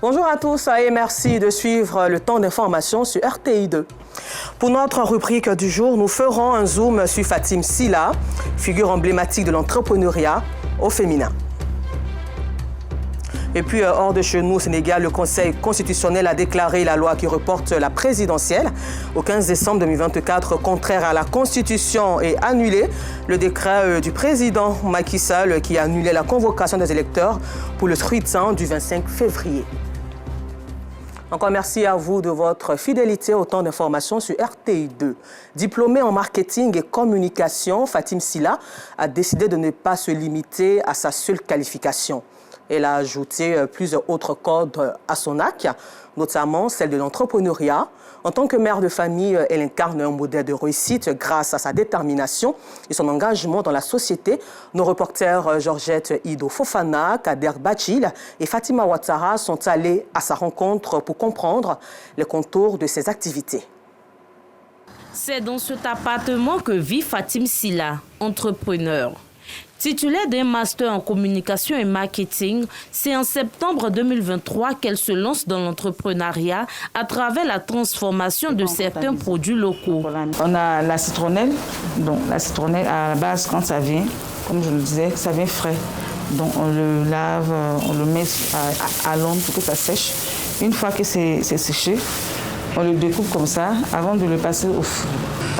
Bonjour à tous et merci de suivre le temps d'information sur RTI2. Pour notre rubrique du jour, nous ferons un zoom sur Fatim Silla, figure emblématique de l'entrepreneuriat au féminin. Et puis, hors de chez nous, au Sénégal, le Conseil constitutionnel a déclaré la loi qui reporte la présidentielle au 15 décembre 2024 contraire à la Constitution et annulé le décret du président Macky Sall qui a annulé la convocation des électeurs pour le scrutin du 25 février. Encore merci à vous de votre fidélité au temps d'information sur RTI2. Diplômée en marketing et communication, Fatim Silla a décidé de ne pas se limiter à sa seule qualification. Elle a ajouté plusieurs autres codes à son arc, notamment celle de l'entrepreneuriat. En tant que mère de famille, elle incarne un modèle de réussite grâce à sa détermination et son engagement dans la société. Nos reporters Georgette Ido Fofana, Kader Bachil et Fatima Ouattara sont allés à sa rencontre pour comprendre les contours de ses activités. C'est dans cet appartement que vit Fatim Silla, entrepreneur. Titulaire d'un master en communication et marketing, c'est en septembre 2023 qu'elle se lance dans l'entrepreneuriat à travers la transformation de certains produits locaux. On a la citronnelle. Donc la citronnelle, à la base, quand ça vient, comme je le disais, ça vient frais. Donc on le lave, on le met à l'ombre pour que ça sèche. Une fois que c'est séché, on le découpe comme ça avant de le passer au four.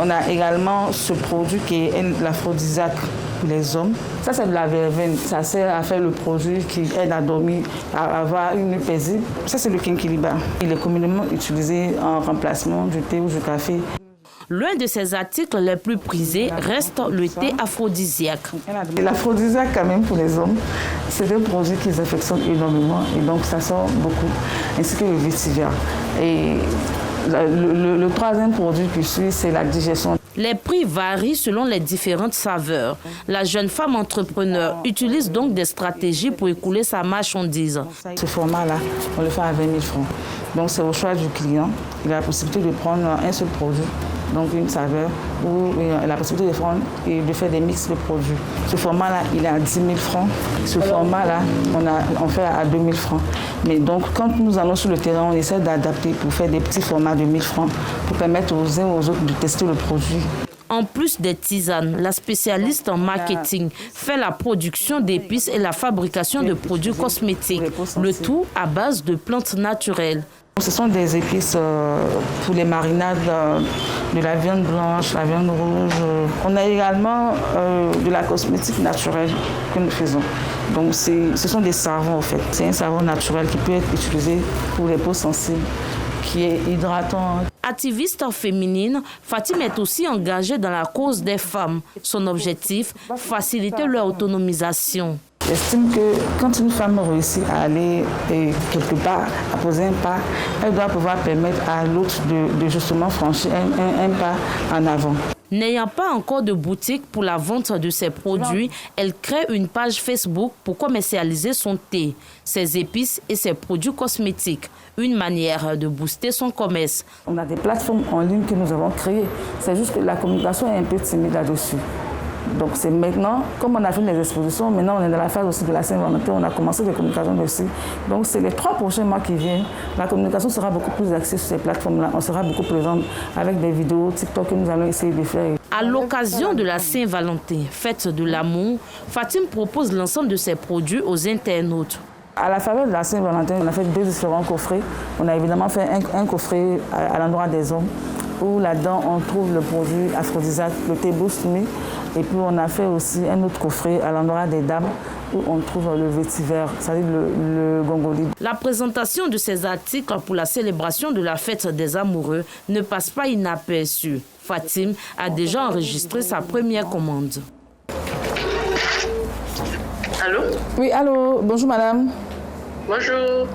On a également ce produit qui est l'aphrodisiaque pour les hommes. Ça, c'est de la verveine. Ça sert à faire le produit qui aide à dormir, à avoir une nuit paisible. Ça, c'est le kinkiliba. Il est communément utilisé en remplacement du thé ou du café. L'un de ses articles les plus prisés reste le thé aphrodisiaque. L'aphrodisiaque, quand même, pour les hommes, c'est un produit qu'ils affectionnent énormément et donc ça sort beaucoup, ainsi que le vétiver. Et le troisième produit qui suit, c'est la digestion. Les prix varient selon les différentes saveurs. La jeune femme entrepreneur utilise donc des stratégies pour écouler sa marchandise. Ce format-là, on le fait à 20 000 francs. Donc c'est au choix du client. Il a la possibilité de prendre un seul produit, donc une saveur, ou la possibilité de faire des mix de produits. Ce format-là, il est à 10 000 francs. Ce format-là, on fait à 2 000 francs. Mais donc, quand nous allons sur le terrain, on essaie d'adapter pour faire des petits formats de 1 000 francs pour permettre aux uns et aux autres de tester le produit. En plus des tisanes, la spécialiste en marketing fait la production d'épices et la fabrication de produits cosmétiques, le tout à base de plantes naturelles. Ce sont des épices pour les marinades de la viande blanche, la viande rouge. On a également de la cosmétique naturelle que nous faisons. Donc ce sont des savons en fait. C'est un savon naturel qui peut être utilisé pour les peaux sensibles, qui est hydratant. Activiste féminine, Fatim est aussi engagée dans la cause des femmes. Son objectif, faciliter leur autonomisation. J'estime que quand une femme réussit à aller quelque part, à poser un pas, elle doit pouvoir permettre à l'autre de justement franchir un pas en avant. N'ayant pas encore de boutique pour la vente de ses produits, elle crée une page Facebook pour commercialiser son thé, ses épices et ses produits cosmétiques. Une manière de booster son commerce. On a des plateformes en ligne que nous avons créées. C'est juste que la communication est un peu timide là-dessus. Donc c'est maintenant, comme on a fait les expositions, maintenant on est dans la phase aussi de la Saint-Valentin, on a commencé les communications dessus. Donc c'est les 3 prochains mois qui viennent. La communication sera beaucoup plus axée sur ces plateformes-là. On sera beaucoup présent avec des vidéos TikTok que nous allons essayer de faire. À l'occasion de la Saint-Valentin, fête de l'amour, Fatim propose l'ensemble de ses produits aux internautes. À la faveur de la Saint-Valentin, on a fait 2 différents coffrets. On a évidemment fait un coffret à l'endroit des hommes, où là-dedans on trouve le produit aphrodisiaque, le thé Boost Me. Et puis on a fait aussi un autre coffret à l'endroit des dames où on trouve le vétiver, c'est-à-dire le gongoli. La présentation de ces articles pour la célébration de la fête des amoureux ne passe pas inaperçue. Fatim a déjà enregistré sa première commande. Allô? Oui, allô, bonjour madame. Bonjour.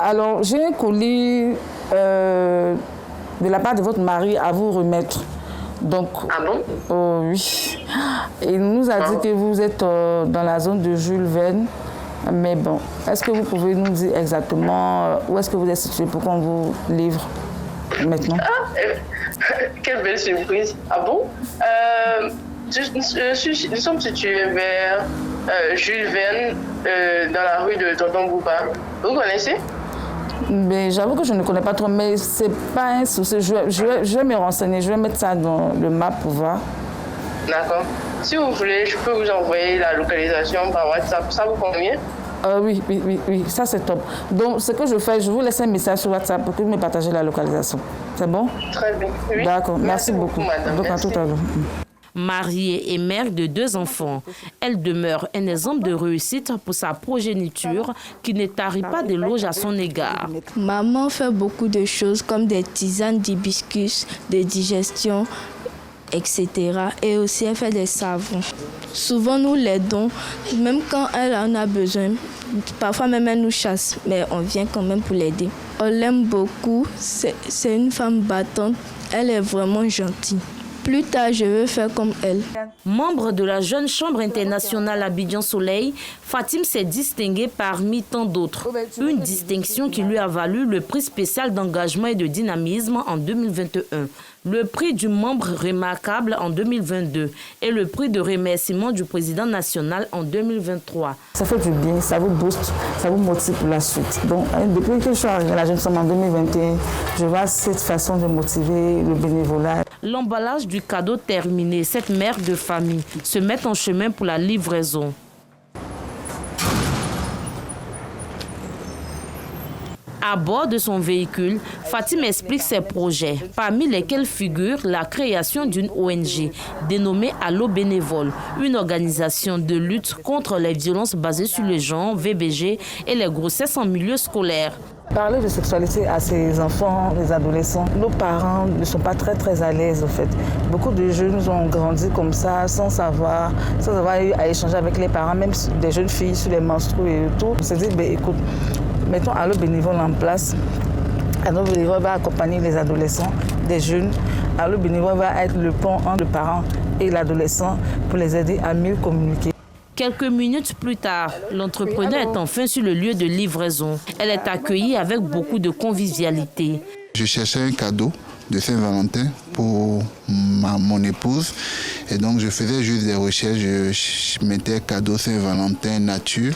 Alors, j'ai un colis de la part de votre mari à vous remettre. Donc, Ah bon? Oui. Il nous a dit que vous êtes dans la zone de Jules Verne. Mais bon, est-ce que vous pouvez nous dire exactement où est-ce que vous êtes situé pour qu'on vous livre maintenant? Quelle belle surprise. Ah bon? Nous sommes situés vers Jules Verne, dans la rue de Tonton Bouba. Vous connaissez? Mais j'avoue que je ne connais pas trop, mais c'est pas un souci. Je vais me renseigner, je vais mettre ça dans le map pour voir. D'accord. Si vous voulez, je peux vous envoyer la localisation par WhatsApp. Ça vous convient? Oui, ça c'est top. Donc, ce que je fais, je vous laisse un message sur WhatsApp pour que vous me partagez la localisation. C'est bon? Très bien. Oui. D'accord, merci beaucoup. Madame. Donc, Merci. à tout à l'heure. Mariée et mère de 2 enfants, elle demeure un exemple de réussite pour sa progéniture qui ne tarit pas d'éloges à son égard. Maman fait beaucoup de choses comme des tisanes d'hibiscus, de digestion, etc. Et aussi elle fait des savons. Souvent nous l'aidons, même quand elle en a besoin. Parfois même elle nous chasse, mais on vient quand même pour l'aider. On l'aime beaucoup, c'est une femme battante, elle est vraiment gentille. Plus tard, je veux faire comme elle. Membre de la Jeune Chambre internationale Abidjan Soleil, Fatim s'est distinguée parmi tant d'autres. Une distinction qui lui a valu le prix spécial d'engagement et de dynamisme en 2021, le prix du membre remarquable en 2022 et le prix de remerciement du président national en 2023. Ça fait du bien, ça vous booste, ça vous motive pour la suite. Donc, depuis que je suis arrivée à la Jeune Chambre en 2021, je vois cette façon de motiver le bénévolat. L'emballage du cadeau terminé, cette mère de famille se met en chemin pour la livraison. À bord de son véhicule, Fatim explique ses projets, parmi lesquels figure la création d'une ONG dénommée Allo Bénévole, une organisation de lutte contre les violences basées sur le genre, VBG, et les grossesses en milieu scolaire. Parler de sexualité à ces enfants, les adolescents, nos parents ne sont pas très à l'aise en fait. Beaucoup de jeunes ont grandi comme ça, sans avoir eu à échanger avec les parents, même des jeunes filles sur les menstrues et tout. On s'est dit, écoute, mettons Allo Bénévole en place. Allo Bénévole va accompagner les adolescents, des jeunes. Allo Bénévole va être le pont entre le parent et l'adolescent pour les aider à mieux communiquer. Quelques minutes plus tard, l'entrepreneur est enfin sur le lieu de livraison. Elle est accueillie avec beaucoup de convivialité. Je cherchais un cadeau de Saint-Valentin pour mon épouse. Et donc, je faisais juste des recherches. Je mettais cadeau Saint-Valentin nature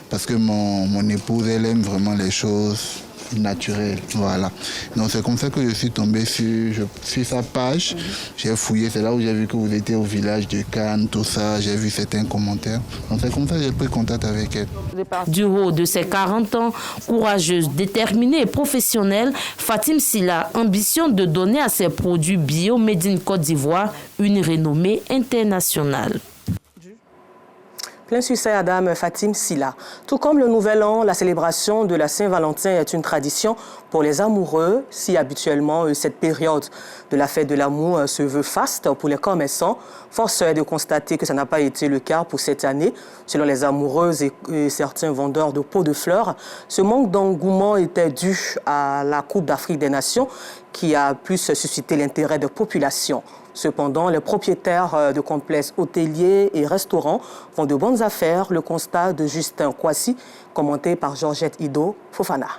parce que mon épouse, elle aime vraiment les choses naturelles. Voilà. Donc, c'est comme ça que je suis tombé sur sa page. J'ai fouillé. C'est là où j'ai vu que vous étiez au village de Cannes, tout ça. J'ai vu certains commentaires. Donc, c'est comme ça que j'ai pris contact avec elle. Du haut de ses 40 ans, courageuse, déterminée et professionnelle, Fatim Silla ambitionne de donner à ses produits bio made in Côte d'Ivoire une renommée internationale. Plein succès à Dame Fatim Silla. Tout comme le Nouvel An, la célébration de la Saint-Valentin est une tradition pour les amoureux. Si habituellement cette période de la fête de l'amour se veut faste pour les commerçants, force est de constater que ça n'a pas été le cas pour cette année. Selon les amoureuses et certains vendeurs de pots de fleurs, ce manque d'engouement était dû à la Coupe d'Afrique des Nations qui a plus suscité l'intérêt de populations. Cependant, les propriétaires de complexes hôteliers et restaurants font de bonnes affaires. Le constat de Justin Kwasi, commenté par Georgette Ido Fofana.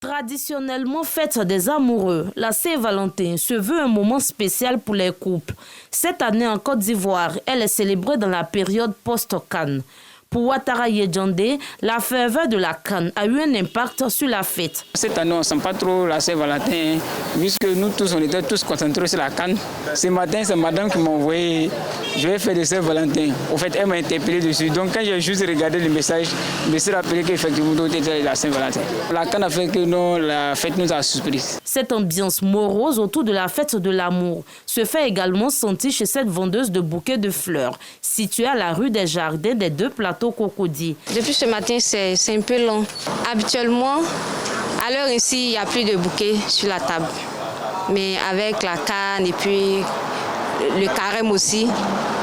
Traditionnellement fête des amoureux, la Saint-Valentin se veut un moment spécial pour les couples. Cette année en Côte d'Ivoire, elle est célébrée dans la période post-Cannes. Pour Ouattara Yedjandé, la ferveur de la Cannes a eu un impact sur la fête. Cette année, on ne sent pas trop la Saint-Valentin, puisque nous tous, on était tous concentrés sur la Cannes. Ce matin, c'est madame qui m'a envoyé, je vais faire de Saint-Valentin. Au fait, elle m'a interpellé dessus. Donc, quand j'ai juste regardé le message, je me suis rappelé qu'effectivement, c'était la Saint-Valentin. La Cannes a fait que la fête nous a surpris. Cette ambiance morose autour de la fête de l'amour se fait également sentir chez cette vendeuse de bouquets de fleurs, située à la rue des Jardins des Deux Plateaux Cocody. Depuis ce matin, c'est un peu long. Habituellement, à l'heure ici, il n'y a plus de bouquets sur la table. Mais avec la canne et puis le carême aussi,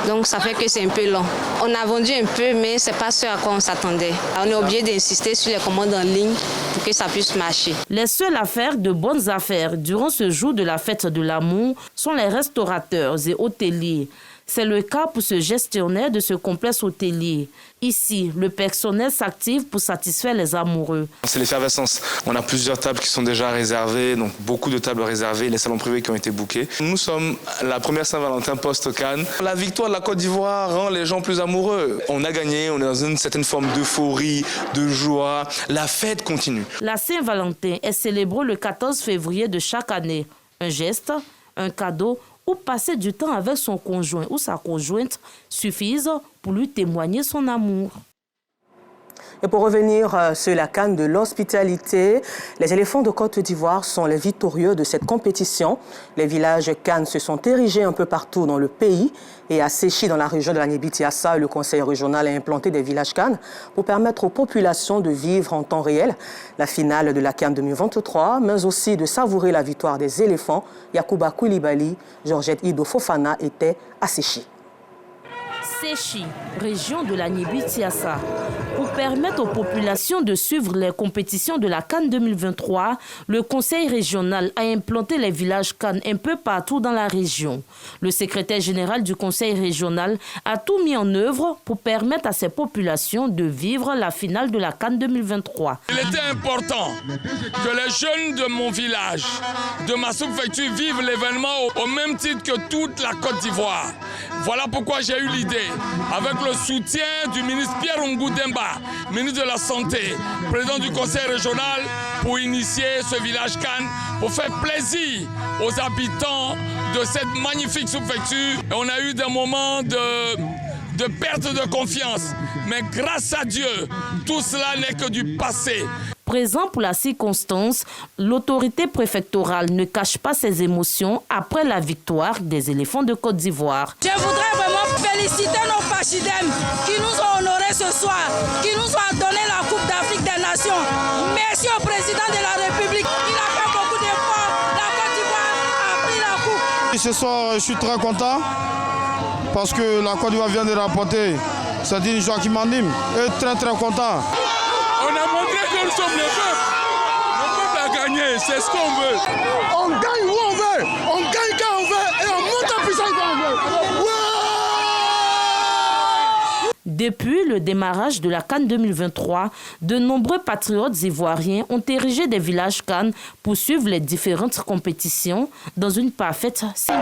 donc ça fait que c'est un peu long. On a vendu un peu, mais ce n'est pas ce à quoi on s'attendait. On est obligé d'insister sur les commandes en ligne pour que ça puisse marcher. Les seuls à faire de bonnes affaires durant ce jour de la fête de l'amour sont les restaurateurs et hôteliers. C'est le cas pour ce gestionnaire de ce complexe hôtelier. Ici, le personnel s'active pour satisfaire les amoureux. C'est l'effervescence. On a plusieurs tables qui sont déjà réservées, donc beaucoup de tables réservées, les salons privés qui ont été bookés. Nous sommes la première Saint-Valentin post-Cannes. La victoire de la Côte d'Ivoire rend les gens plus amoureux. On a gagné, on est dans une certaine forme d'euphorie, de joie. La fête continue. La Saint-Valentin est célébrée le 14 février de chaque année. Un geste, un cadeau ou passer du temps avec son conjoint ou sa conjointe suffisent pour lui témoigner son amour. Et pour revenir sur la CAN de l'hospitalité, les éléphants de Côte d'Ivoire sont les victorieux de cette compétition. Les villages CAN se sont érigés un peu partout dans le pays et à Séchi, dans la région de la Niébitiassa, le conseil régional a implanté des villages CAN pour permettre aux populations de vivre en temps réel la finale de la CAN 2023, mais aussi de savourer la victoire des éléphants. Yacouba Koulibaly, Georgette Ido Fofana étaient à Séchi. Séchi, région de la Niébitiassa. Pour permettre aux populations de suivre les compétitions de la CAN 2023, le conseil régional a implanté les villages CAN un peu partout dans la région. Le secrétaire général du conseil régional a tout mis en œuvre pour permettre à ces populations de vivre la finale de la CAN 2023. Il était important que les jeunes de mon village, de ma sous-préfecture, vivent l'événement au même titre que toute la Côte d'Ivoire. Voilà pourquoi j'ai eu l'idée, avec le soutien du ministre Pierre Ngoudemba, ministre de la Santé, président du conseil régional, pour initier ce village CAN, pour faire plaisir aux habitants de cette magnifique sous-préfecture. On a eu des moments de perte de confiance, mais grâce à Dieu, tout cela n'est que du passé. Présent pour la circonstance, l'autorité préfectorale ne cache pas ses émotions après la victoire des éléphants de Côte d'Ivoire. Je voudrais vraiment féliciter nos Pachidem qui nous ont honorés ce soir, qui nous ont donné la Coupe d'Afrique des Nations. Merci au président de la République. Il a fait beaucoup d'efforts. La Côte d'Ivoire a pris la coupe. Et ce soir, je suis très content parce que la Côte d'Ivoire vient de remporter. C'est une joie qui m'anime et très content. On a montré que nous sommes le peuple. Le peuple a gagné, c'est ce qu'on veut. On gagne où on veut, on gagne quand on veut et on monte en puissance quand on veut. Ouais! Depuis le démarrage de la CAN 2023, de nombreux patriotes ivoiriens ont érigé des villages CAN pour suivre les différentes compétitions dans une parfaite symbiose.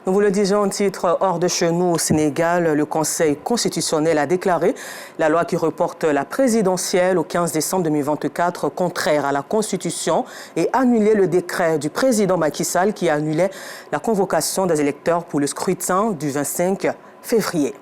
Nous vous le disons en titre hors de chez nous au Sénégal, le Conseil constitutionnel a déclaré la loi qui reporte la présidentielle au 15 décembre 2024 contraire à la Constitution et annulé le décret du président Macky Sall qui annulait la convocation des électeurs pour le scrutin du 25 février.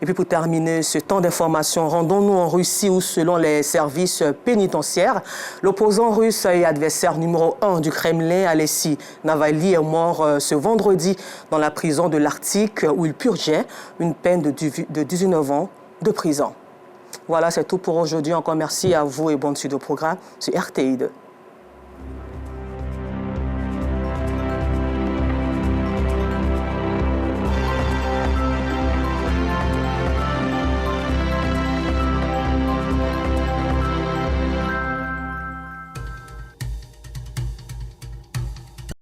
Et puis pour terminer ce temps d'information, rendons-nous en Russie où, selon les services pénitentiaires, l'opposant russe et adversaire numéro 1 du Kremlin, Alexei Navalny, est mort ce vendredi dans la prison de l'Arctique où il purgeait une peine de 19 ans de prison. Voilà, c'est tout pour aujourd'hui. Encore merci à vous et bonne suite au programme sur RTI2.